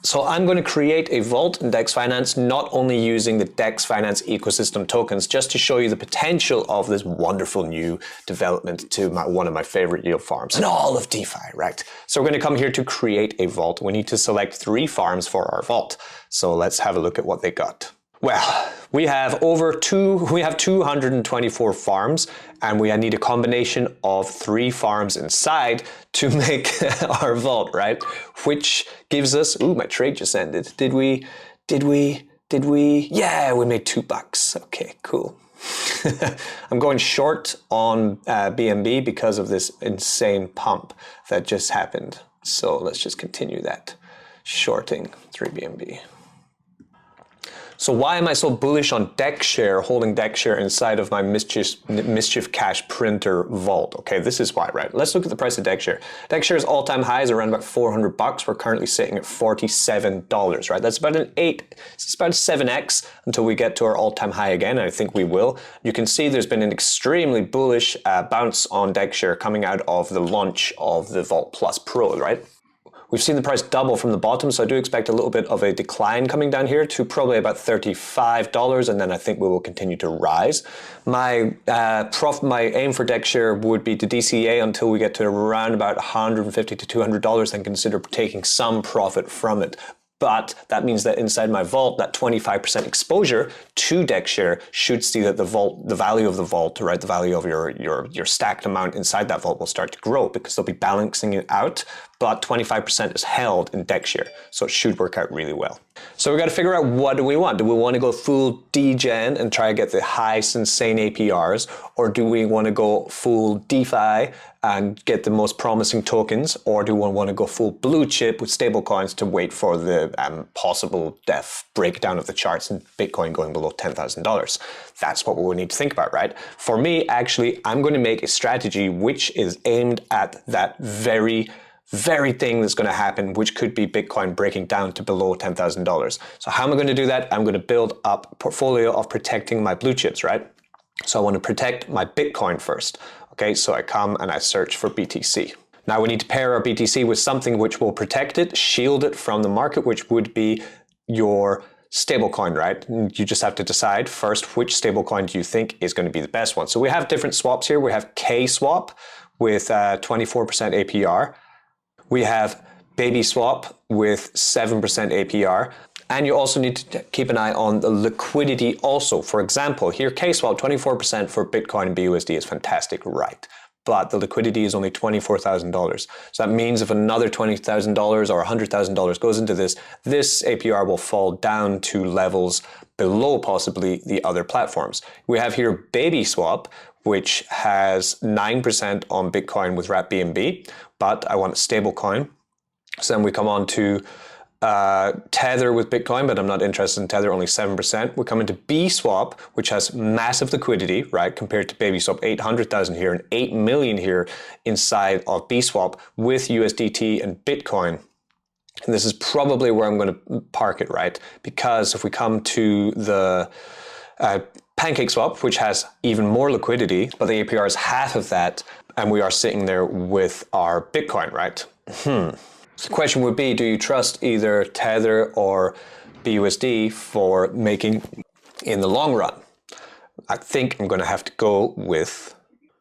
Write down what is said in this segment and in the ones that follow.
So I'm going to create a vault in dexfinance, not only using the dexfinance ecosystem tokens, just to show you the potential of this wonderful new development to one of my favorite yield farms and all of DeFi, right? So we're going to come here to create a vault. We need to select 3 farms for our vault. So let's have a look at what they got. Well, we have 224 farms, and we need a combination of 3 farms inside to make our vault, right? Which gives us, ooh, my trade just ended. Did we? Yeah, we made $2. Okay, cool. I'm going short on BNB because of this insane pump that just happened. So let's just continue that. Shorting 3 BNB. So why am I so bullish on DexShare, holding DexShare inside of my Mischief Cash printer vault? Okay, this is why, right? Let's look at the price of DexShare. DexShare's all-time high is around about $400. We're currently sitting at $47, right? That's about it's about 7x until we get to our all-time high again. And I think we will. You can see there's been an extremely bullish bounce on DexShare coming out of the launch of the Vault Plus Pro, right? We've seen the price double from the bottom, so I do expect a little bit of a decline coming down here to probably about $35, and then I think we will continue to rise. My aim for DexShare would be to DCA until we get to around about $150 to $200, and consider taking some profit from it. But that means that inside my vault, that 25% exposure to DexShare should see that the value of the vault, right, the value of your stacked amount inside that vault will start to grow, because they'll be balancing it out. But 25% is held in DexShare, so it should work out really well. So we got to figure out, what do we want? Do we want to go full degen and try to get the highest insane APRs, or do we want to go full DeFi and get the most promising tokens, or do we want to go full blue chip with stable coins to wait for the possible breakdown of the charts and Bitcoin going below $10,000? That's what we need to think about, right? For me, actually, I'm going to make a strategy which is aimed at that very thing that's going to happen, which could be Bitcoin breaking down to below $10,000. So how am I going to do that? I'm going to build up a portfolio of protecting my blue chips, right? So I want to protect my Bitcoin first. Okay, so I come and I search for BTC. Now we need to pair our BTC with something which will protect it, shield it from the market, which would be your stablecoin, right? You just have to decide first which stablecoin do you think is going to be the best one. So we have different swaps here. We have K-swap with 24% APR. We have Baby Swap with 7% APR. And you also need to keep an eye on the liquidity also. For example, here K-swap 24% for Bitcoin and BUSD is fantastic, right? But the liquidity is only $24,000. So that means if another $20,000 or $100,000 goes into this APR will fall down to levels below possibly the other platforms. We have here Baby Swap, which has 9% on Bitcoin with wrap BNB, but I want a stable coin. So then we come on to Tether with Bitcoin, but I'm not interested in Tether, only 7%. We come into B-Swap, which has massive liquidity, right, compared to Baby Swap, 800,000 here and 8 million here inside of B-Swap with USDT and Bitcoin. And this is probably where I'm going to park it, right? Because if we come to the PancakeSwap, which has even more liquidity, but the APR is half of that, and we are sitting there with our Bitcoin, right? So the question would be, do you trust either Tether or BUSD for making in the long run? I think I'm going to have to go with,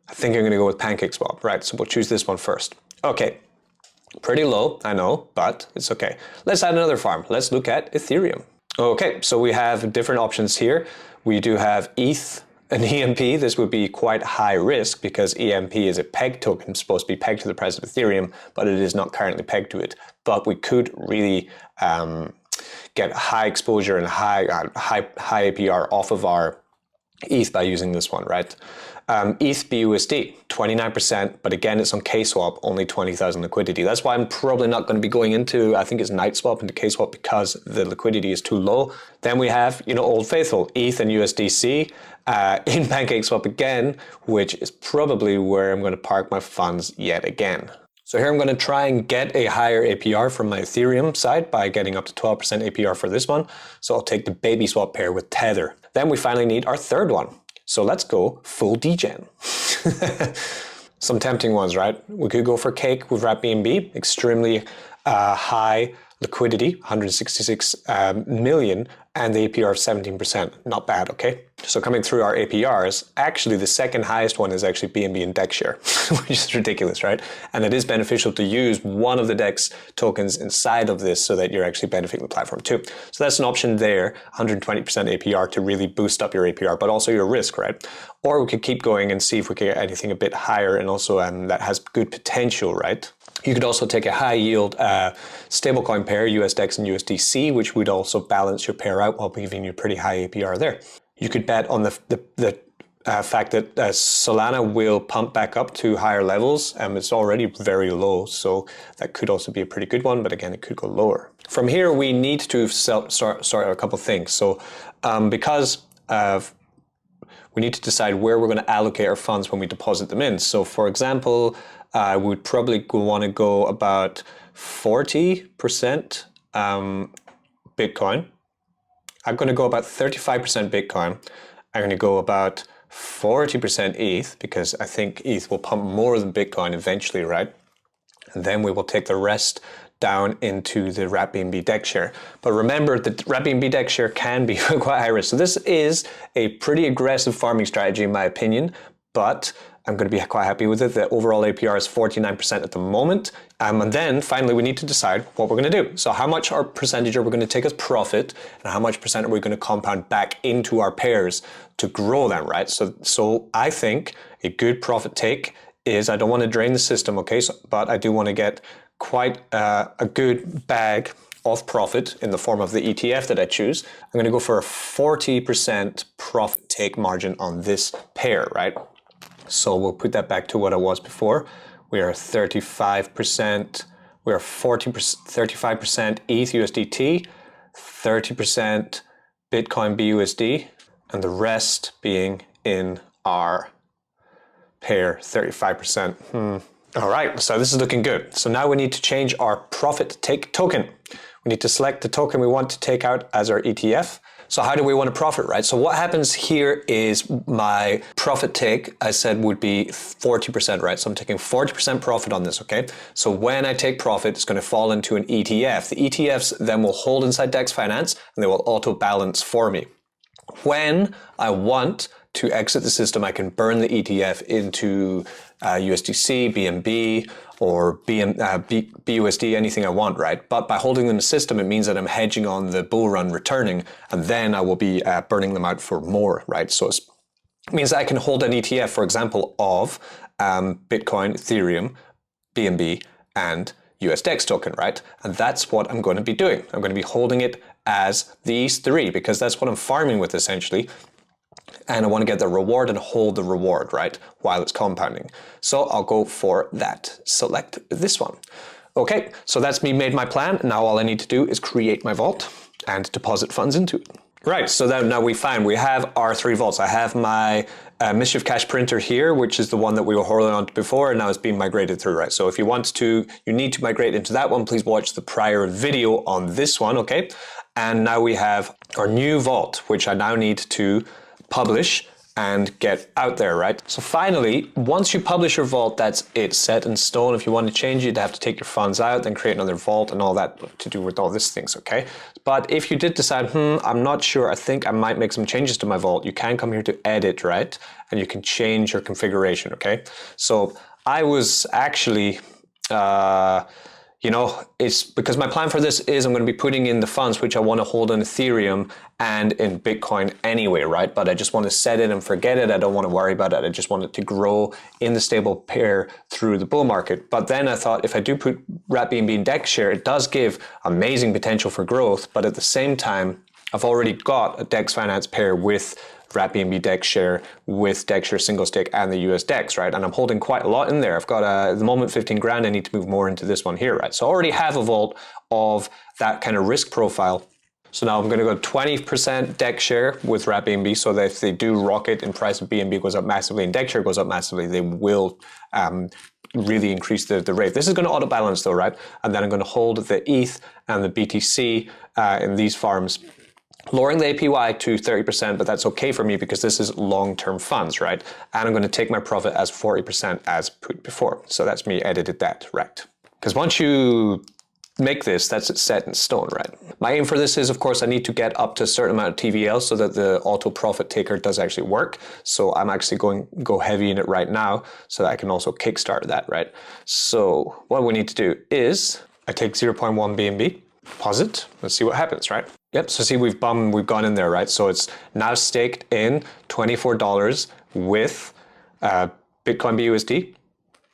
PancakeSwap, right? So we'll choose this one first. Okay, pretty low, I know, but it's okay. Let's add another farm. Let's look at Ethereum. Okay, so we have different options here. We do have ETH and EMP. This would be quite high risk because EMP is a peg token, supposed to be pegged to the price of Ethereum, but it is not currently pegged to it. But we could really get high exposure and high APR off of our ETH by using this one, right? ETH BUSD, 29%, but again, it's on K-Swap, only 20,000 liquidity. That's why I'm probably not going to be going into, I think it's NightSwap into K-Swap because the liquidity is too low. Then we have, Old Faithful, ETH and USDC in PancakeSwap again, which is probably where I'm going to park my funds yet again. So here I'm going to try and get a higher APR from my Ethereum side by getting up to 12% APR for this one. So I'll take the Baby Swap pair with Tether. Then we finally need our third one. So let's go full degen. Some tempting ones, right? We could go for Cake with wrap BNB, extremely high liquidity, 166 million, and the APR of 17%. Not bad, okay? So coming through our APRs, actually the second highest one is actually BNB and DEX which is ridiculous, right? And it is beneficial to use one of the DEX tokens inside of this so that you're actually benefiting the platform too. So that's an option there, 120% APR to really boost up your APR, but also your risk, right? Or we could keep going and see if we can get anything a bit higher and also that has good potential, right? You could also take a high yield stablecoin pair, USDEX and USDC, which would also balance your pair out while giving you pretty high APR there. You could bet on the fact that Solana will pump back up to higher levels. It's already very low, so that could also be a pretty good one, but again, it could go lower. From here, we need to start a couple of things. So because we need to decide where we're going to allocate our funds when we deposit them in. So for example, I would probably want to go about 40% Bitcoin. I'm going to go about 35% Bitcoin. I'm going to go about 40% ETH because I think ETH will pump more than Bitcoin eventually, right? And then we will take the rest down into the wrap BNB DEX share. But remember that wrap BNB DEX share can be quite high risk. So this is a pretty aggressive farming strategy in my opinion, but I'm going to be quite happy with it. The overall APR is 49% at the moment. And then finally, we need to decide what we're going to do. So how much our percentage are we going to take as profit and how much percent are we going to compound back into our pairs to grow them, right? So I think a good profit take is, I don't want to drain the system, okay? But I do want to get quite a good bag of profit in the form of the ETF that I choose. I'm going to go for a 40% profit take margin on this pair, right? So we'll put that back to what it was before. We are 35%, we are 35% ETH USDT, 30% Bitcoin BUSD, and the rest being in our pair, 35%. All right, so this is looking good. So now we need to change our profit take token. We need to select the token we want to take out as our ETF. So how do we want to profit, right? So what happens here is my profit take, I said, would be 40%, right? So I'm taking 40% profit on this, okay? So when I take profit, it's going to fall into an ETF. The ETFs then will hold inside dexfinance and they will auto balance for me. When I want to exit the system, I can burn the ETF into USDC, BNB, or BUSD, anything I want, right? But by holding them in the system, it means that I'm hedging on the Bullrun returning, and then I will be burning them out for more, right? So it means I can hold an ETF, for example, of Bitcoin, Ethereum, BNB, and USDEX token, right? And that's what I'm going to be doing. I'm going to be holding it as these three because that's what I'm farming with essentially. And I want to get the reward and hold the reward, right, while it's compounding. So I'll go for that. Select this one. Okay, so that's me made my plan. Now all I need to do is create my vault and deposit funds into it. Right, so now we have our three vaults. I have my Mischief Cash printer here, which is the one that we were holding on to before, and now it's being migrated through, right? So if you need to migrate into that one, please watch the prior video on this one, okay? And now we have our new vault, which I now need to publish and get out there, right? So finally, once you publish your vault, that's it, set in stone. If you want to change it, you'd have to take your funds out, then create another vault and all that to do with all these things, okay? But if you did decide, I'm not sure, I think I might make some changes to my vault, you can come here to edit, right? And you can change your configuration, okay? So I was actually, it's because my plan for this is I'm going to be putting in the funds which I want to hold in Ethereum and in Bitcoin anyway, right? But I just want to set it and forget it. I don't want to worry about it. I just want it to grow in the stable pair through the bull market. But then I thought if I do put wrap BNB in DEX share, it does give amazing potential for growth. But at the same time, I've already got a dexfinance pair with wrap BNB DEX share with DEX share single stake and the USDEX, right? And I'm holding quite a lot in there. I've got at the moment 15 grand. I need to move more into this one here, right? So I already have a vault of that kind of risk profile. So now I'm going to go 20% DEX share with wrap BNB so that if they do rocket in price of BNB goes up massively and DEX share goes up massively, they will really increase the rate. This is going to auto balance though, right? And then I'm going to hold the ETH and the BTC in these farms, lowering the APY to 30%, but that's okay for me because this is long-term funds, right? And I'm going to take my profit as 40% as put before. So that's me edited that, right? Because once you make this, that's it set in stone, right? My aim for this is, of course, I need to get up to a certain amount of TVL so that the auto profit taker does actually work. So I'm actually go heavy in it right now so that I can also kickstart that, right? So what we need to do is I take 0.1 BNB, deposit, let's see what happens, right? Yep, so see we've gone in there, right? So it's now staked in $24 with Bitcoin BUSD,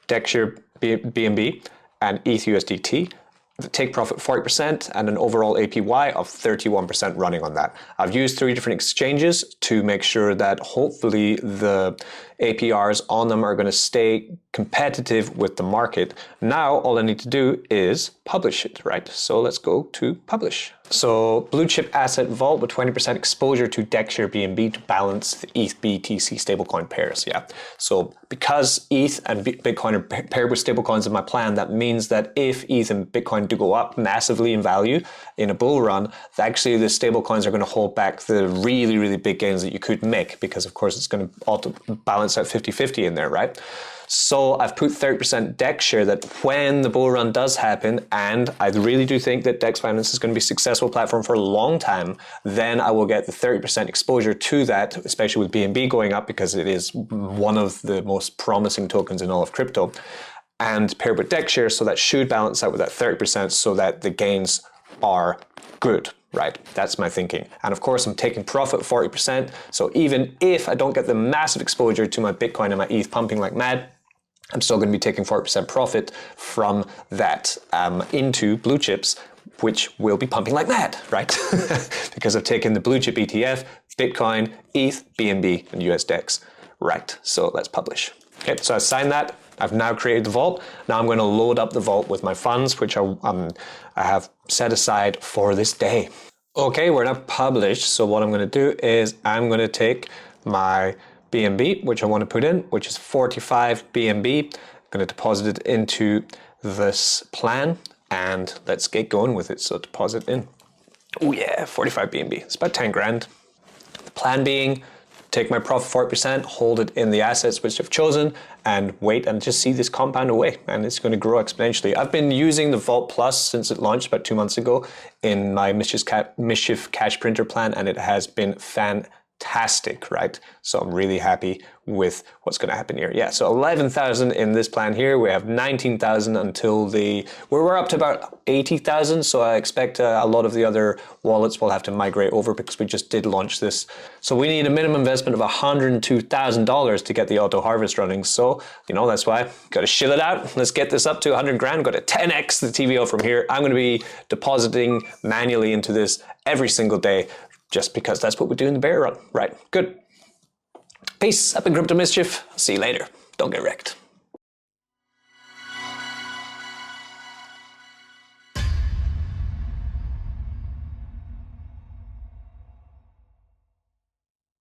Dexshare BNB, and ETH USDT. Take profit 40% and an overall APY of 31% running on that. I've used 3 different exchanges to make sure that hopefully the APRs on them are going to stay competitive with the market. Now all I need to do is publish it, right? So let's go to publish. So blue chip asset vault with 20% exposure to Dexshare BNB to balance the ETH BTC stablecoin pairs. Yeah. So because ETH and Bitcoin are paired with stablecoins in my plan, that means that if ETH and Bitcoin do go up massively in value in a bull run, actually the stablecoins are going to hold back the really, really big gains that you could make, because of course it's going to auto balance out 50-50 in there, right? So I've put 30% Dexshare that when the bull run does happen, and I really do think that dexfinance is going to be a successful platform for a long time, then I will get the 30% exposure to that, especially with BNB going up because it is one of the most promising tokens in all of crypto, and paired with Dexshare, so that should balance out with that 30% so that the gains are good. Right, that's my thinking. And of course, I'm taking profit 40%. So even if I don't get the massive exposure to my Bitcoin and my ETH pumping like mad, I'm still going to be taking 40% profit from that into blue chips, which will be pumping like mad, right? Because I've taken the blue chip ETF, Bitcoin, ETH, BNB, and USDEX. Right, so let's publish. Okay, so I signed that. I've now created the vault. Now I'm going to load up the vault with my funds, which I have set aside for this day. Okay, we're now published. So what I'm going to do is I'm going to take my BNB, which I want to put in, which is 45 BNB. I'm going to deposit it into this plan and let's get going with it. So deposit in. Oh yeah, 45 BNB. It's about 10 grand. The plan being, take my profit 40%, hold it in the assets which I've chosen, and wait and just see this compound away. And it's going to grow exponentially. I've been using the Vault Plus since it launched about 2 months ago in my Mischief Cash Printer plan, and it has been fantastic, right? So I'm really happy with what's going to happen here. Yeah, so 11,000 in this plan here. We have 19,000 until we're up to about 80,000. So I expect a lot of the other wallets will have to migrate over because we just did launch this. So we need a minimum investment of $102,000 to get the auto harvest running. So, you know, that's why got to shill it out. Let's get this up to 100 grand. Got to 10x the TVO from here. I'm going to be depositing manually into this every single day, just because that's what we do in the bear run. Right, good. Peace. I've been Crypto Mischief. See you later. Don't get wrecked.